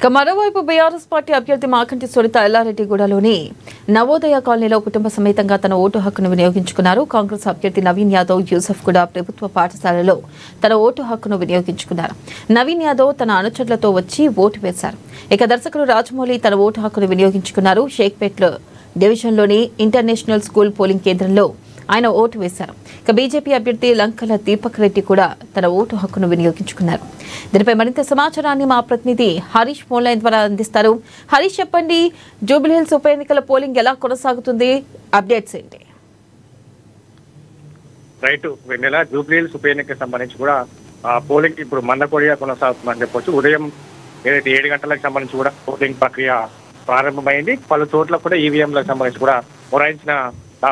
మరోవైపు BRS party అభ్యర్థి మాకంటి సునీత ఎల్లారెడ్డిగూడలోని నవోదయ కాలనీలో కుటుంబ సమేతంగా తన ఓటు హక్కును వినియోగించుకున్నారు. కాంగ్రెస్ అభ్యర్థి నవీన్ యాదవ్ యూసఫ్ కూడా ప్రభుత్వ పాఠశాలలో తన ఓటు హక్కును వినియోగించుకున్నారు. నవీన్ యాదవ్ తన అనుచరులతో వచ్చి ఓటు వేశారు. ఇక దర్శకుడు రాజమౌళి తన ఓటు హక్కును వినియోగించుకున్నారు. షేక్పేట్ డివిజన్లోని ఇంటర్నేషనల్ స్కూల్ పోలింగ్ కేంద్రంలో ఆయన ఓటు వేశారు. ఇక బీజేపీ అభ్యర్థి లంకల దీపక్ రెడ్డి కూడా తన ఓటు హక్కును వినియోగించుకున్నారు. దీనిపై మరింత సమాచారాన్ని మా ప్రతినిధి హరీష్ ఫోన్ లైన్ ద్వారా అందిస్తారు. హరీష్, చెప్పండి, జూబ్లీహిల్స్ ఉప ఎన్నికల పోలింగ్ ఎలా కొనసాగుతుంది? అప్డేట్స్ ఏంటి? రైట్ వెన్నెల, జూబ్లీహిల్స్ ఉప ఎన్నికకి సంబంధించి కూడా పోలింగ్ ఇప్పుడు మందకొడిగా కొనసాగుతుందని చెప్పొచ్చు. ఉదయం ఏదైతే 7 గంటలకు సంబంధించి కూడా పోలింగ్ ప్రక్రియ ప్రారంభమైంది. పలు చోట్ల కూడా ఈవీఎంలకు సంబంధించి కూడా మొరాయించిన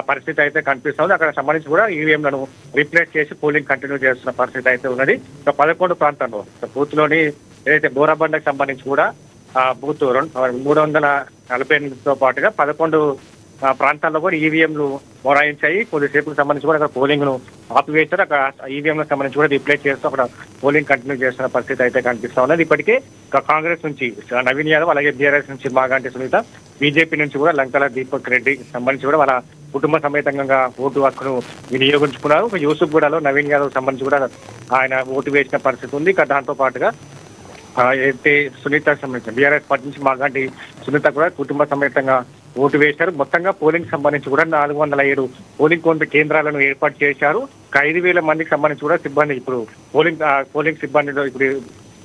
పరిస్థితి అయితే కనిపిస్తుంది. అక్కడ సంబంధించి కూడా ఈవీఎంలను రీప్లేస్ చేసి పోలింగ్ కంటిన్యూ చేస్తున్న పరిస్థితి అయితే ఉన్నది. 11 ప్రాంతాల్లో బూత్ లోని ఏదైతే బోరాబండకు సంబంధించి కూడా బూత్ 348తో పాటుగా 11 ప్రాంతాల్లో కూడా ఈవీఎంలు మొరాయించాయి. కొద్దిసేపుకు సంబంధించి కూడా అక్కడ పోలింగ్ ను ఆపివేశారు. అక్కడ ఈవీఎంలకు సంబంధించి కూడా రీప్లేస్ చేస్తూ అక్కడ పోలింగ్ కంటిన్యూ చేస్తున్న పరిస్థితి అయితే కనిపిస్తా ఉన్నది. ఇప్పటికే కాంగ్రెస్ నుంచి నవీన్ యాదవ్, అలాగే బీఆర్ఎస్ నుంచి మాగంటి సునీత, బీజేపీ నుంచి కూడా లంకల దీపక్ రెడ్డి సంబంధించి కూడా వాళ్ళ కుటుంబ సమేతంగా ఓటు హక్కును వినియోగించుకున్నారు. యూసుఫ్ గూడలో నవీన్ యాదవ్ సంబంధించి కూడా ఆయన ఓటు వేసిన పరిస్థితి ఉంది. ఇక దాంతో పాటుగా అయితే సునీతకు సంబంధించిన బీఆర్ఎస్ పార్టీ నుంచి మాగంటి సునీత కూడా కుటుంబ సమేతంగా ఓటు వేశారు. మొత్తంగా పోలింగ్ సంబంధించి కూడా 407 పోలింగ్ కేంద్రాలను ఏర్పాటు చేశారు. 5,000 మందికి సంబంధించి కూడా సిబ్బంది ఇప్పుడు పోలింగ్ సిబ్బందిలో ఇప్పుడు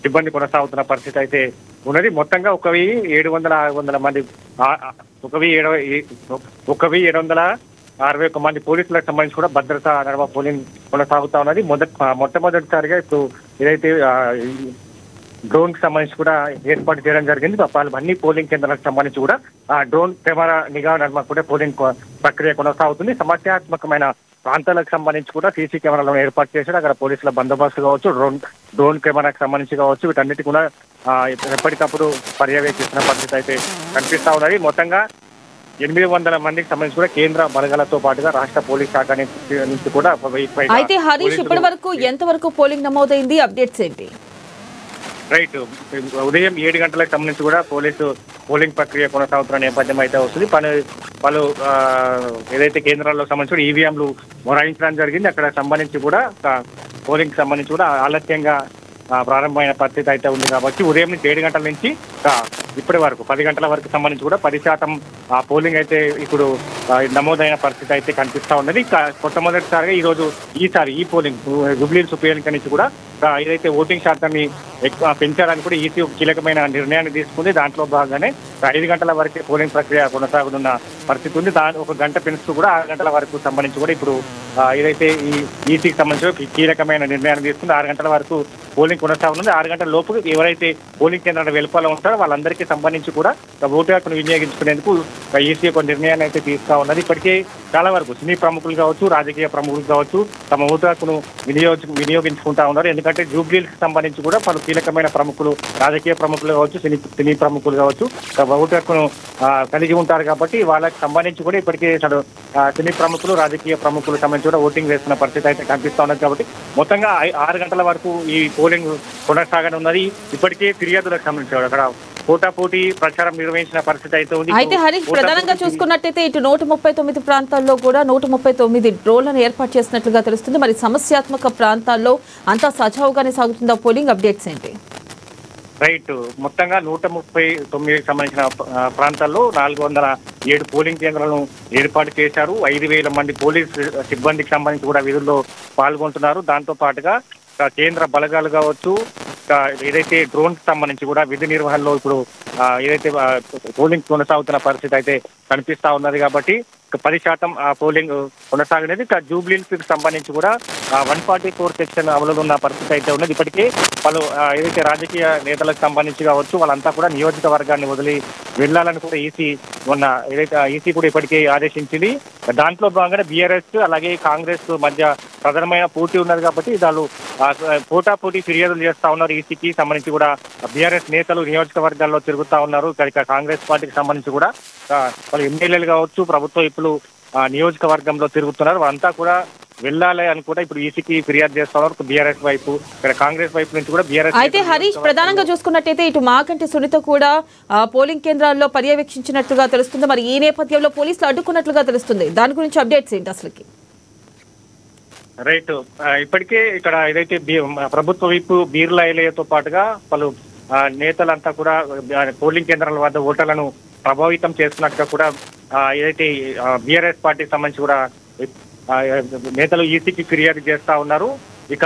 సిబ్బంది కొనసాగుతున్న పరిస్థితి అయితే ఉన్నది. మొత్తంగా 1,700 మంది 1,761 మంది పోలీసులకు సంబంధించి కూడా భద్రతా నడవ పోలింగ్ కొనసాగుతా ఉన్నది. మొట్టమొదటిసారిగా ఇప్పుడు ఏదైతే డ్రోన్ కి సంబంధించి కూడా ఏర్పాటు చేయడం జరిగింది. అన్ని పోలింగ్ కేంద్రాలకు సంబంధించి కూడా డ్రోన్ కెమెరా నిఘా నడుమ కూడా పోలింగ్ ప్రక్రియ కొనసాగుతుంది. సమస్యాత్మకమైన ప్రాంతాలకు సంబంధించి కూడా సీసీ కెమెరాలను ఏర్పాటు చేశారు. అక్కడ పోలీసుల బందోబస్తు కావచ్చు, డ్రోన్ కెమెరాకు సంబంధించి కావచ్చు, వీటన్నిటి కూడా ఎప్పటికప్పుడు పర్యవేక్షిస్తున్న పరిస్థితి అయితే కనిపిస్తా ఉన్నది. మొత్తంగా 800 మందికి సంబంధించి కూడా కేంద్ర బలగాలతో పాటుగా రాష్ట్ర పోలీస్ శాఖ నుంచి కూడా అయితే హరీష్, ఇప్పటి వరకు ఎంతవరకు పోలింగ్ నమోదైంది? అప్డేట్స్ ఏంటి? రైట్, ఉదయం 7 గంటలకు సంబంధించి కూడా పోలింగ్ ప్రక్రియ కొనసాగుతున్న నేపథ్యం అయితే వస్తుంది. పలు ఏదైతే కేంద్రాల్లో సంబంధించి ఈవీఎంలు మొరాయించడం జరిగింది. అక్కడ సంబంధించి కూడా పోలింగ్ సంబంధించి కూడా ఆలస్యంగా ప్రారంభమైన పరిస్థితి అయితే ఉంది. కాబట్టి ఉదయం నుంచి 7 గంటల నుంచి ఇప్పటి వరకు 10 గంటల వరకు సంబంధించి కూడా 10% పోలింగ్ అయితే ఇప్పుడు నమోదైన పరిస్థితి అయితే కనిపిస్తా ఉన్నది. మొట్టమొదటిసారిగా ఈ పోలింగ్ జూబ్లీహిల్స్ ఉప ఎన్నిక నుంచి కూడా ఏదైతే ఓటింగ్ శాతాన్ని ఎక్కువ పెంచడానికి కూడా ఈసీ కీలకమైన నిర్ణయాన్ని తీసుకుంది. దాంట్లో భాగంగానే 5 గంటల వరకే పోలింగ్ ప్రక్రియ కొనసాగుతున్న పరిస్థితి ఉంది. ఒక గంట పెంచుతూ కూడా 6 గంటల వరకు సంబంధించి కూడా ఇప్పుడు ఏదైతే ఈ ఈసీకి సంబంధించి కీలకమైన నిర్ణయాన్ని తీసుకుంది. 6 గంటల వరకు పోలింగ్ కొనసాగుతుంది. 6 గంటల లోపు ఎవరైతే పోలింగ్ కేంద్రాల వెలుపల ఉంటారో వాళ్ళందరికీ సంబంధించి కూడా ఓటు హక్కును వినియోగించుకునేందుకు ఈసీ ఒక నిర్ణయాన్ని అయితే తీసుకా ఉన్నది. ఇప్పటికే చాలా వరకు సినీ ప్రముఖులు కావచ్చు, రాజకీయ ప్రముఖులు కావచ్చు తమ ఓటు హక్కును వినియోగించుకుంటా ఉన్నారు. ఎందుకంటే జూబ్లీహిల్స్ సంబంధించి కూడా పలు కీలకమైన ప్రముఖులు, రాజకీయ ప్రముఖులు కావచ్చు, సినీ ప్రముఖులు కావచ్చు ఓటు హక్కును కలిగి ఉంటారు. కాబట్టి వాళ్ళకి సంబంధించి కూడా ఇప్పటికే సినీ ప్రముఖులు, రాజకీయ ప్రముఖులు సంబంధించి కూడా ఓటింగ్ వేస్తున్న పరిస్థితి అయితే కనిపిస్తా ఉన్నది. కాబట్టి మొత్తంగా 6 గంటల వరకు ఈ పోలింగ్ కొనసాగనున్నది. ఇప్పటికే ఫిర్యాదులకు సంబంధించి అక్కడ పోటాపోటీ ప్రచారం నిర్వహించిన పరిస్థితి అయితే ఉంది. అయితే హరీష్, ప్రధానంగా చూసుకున్నట్టయితే ఇటు 139 ప్రాంతాల్లో కూడా 139 డ్రోన్లను ఏర్పాటు చేసినట్లుగా తెలుస్తుంది. మరి సమస్యాత్మక ప్రాంతాల్లో అంతా సజావుగానే సాగుతుందా పోలింగ్? అప్డేట్స్ ఏంటి? రైట్, మొత్తంగా 139కి సంబంధించిన ప్రాంతాల్లో 407 పోలింగ్ కేంద్రాలను ఏర్పాటు చేశారు. 5,000 మంది పోలీస్ సిబ్బందికి సంబంధించి కూడా విధుల్లో పాల్గొంటున్నారు. దాంతో పాటుగా కేంద్ర బలగాలు కావచ్చు, ఏదైతే డ్రోన్ కి సంబంధించి కూడా విధి నిర్వహణలో ఇప్పుడు ఏదైతే పోలింగ్ కొనసాగుతున్న పరిస్థితి అయితే కనిపిస్తా ఉన్నది. కాబట్టి 10% పోలింగ్ కొనసాగినది. జూబ్లీహిల్స్ కి సంబంధించి కూడా 144 సెక్షన్ అమలులో ఉన్న పరిస్థితి అయితే ఉన్నది. ఇప్పటికే పలు ఏదైతే రాజకీయ నేతలకు సంబంధించి కావచ్చు వాళ్ళంతా కూడా నియోజకవర్గాన్ని వదిలి వెళ్లాలని కూడా ఈసీ కూడా ఇప్పటికే ఆదేశించింది. దాంట్లో భాగంగా బీఆర్ఎస్ అలాగే కాంగ్రెస్ మధ్య ప్రధానమైన పోటీ ఉన్నది. కాబట్టి వాళ్ళు పోటాపోటీ ఫిర్యాదులు చేస్తా ఉన్నారు. ఈసీకి సంబంధించి కూడా బీఆర్ఎస్ నేతలు నియోజకవర్గాల్లో తిరుగుతా ఉన్నారు. ఇక కాంగ్రెస్ పార్టీకి సంబంధించి కూడా వాళ్ళు ఎమ్మెల్యేలు కావచ్చు, ప్రభుత్వ నియోజకవర్గంలో తిరుగుతున్నారు. వాళ్ళంతా కూడా వెళ్ళాలి అని కూడా ఇప్పుడు ఈసీకి ఫిర్యాదు చేస్తా ఉన్నారు బీఆర్ఎస్ వైపు, ఇక్కడ కాంగ్రెస్ వైపు నుంచి కూడా బీఆర్ఎస్. అయితే హరీష్, ప్రధానంగా చూసుకున్నట్టయితే ఇటు మాగంటి సునీత కూడా పోలింగ్ కేంద్రాల్లో పర్యవేక్షించినట్లుగా తెలుస్తుంది. మరి ఈ నేపథ్యంలో పోలీసులు అడ్డుకున్నట్లుగా తెలుస్తుంది. దాని గురించి అప్డేట్స్ ఏంటి అసలుకి? రైట్, ఇప్పటికే ఇక్కడ ఏదైతే ప్రభుత్వ వైపు బీర్లా ఎలయతో పాటుగా పలు నేతలంతా కూడా పోలింగ్ కేంద్రాల వద్ద ఓటర్లను ప్రభావితం చేస్తున్నట్టుగా కూడా ఏదైతే బీఆర్ఎస్ పార్టీకి సంబంధించి కూడా నేతలు ఈసీకి ఫిర్యాదు చేస్తా ఉన్నారు. ఇక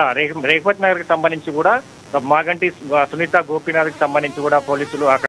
రేవత్ నగర్ కి సంబంధించి కూడా మాగంటి సునీత గోపీనాథ్ కి సంబంధించి కూడా పోలీసులు అక్కడ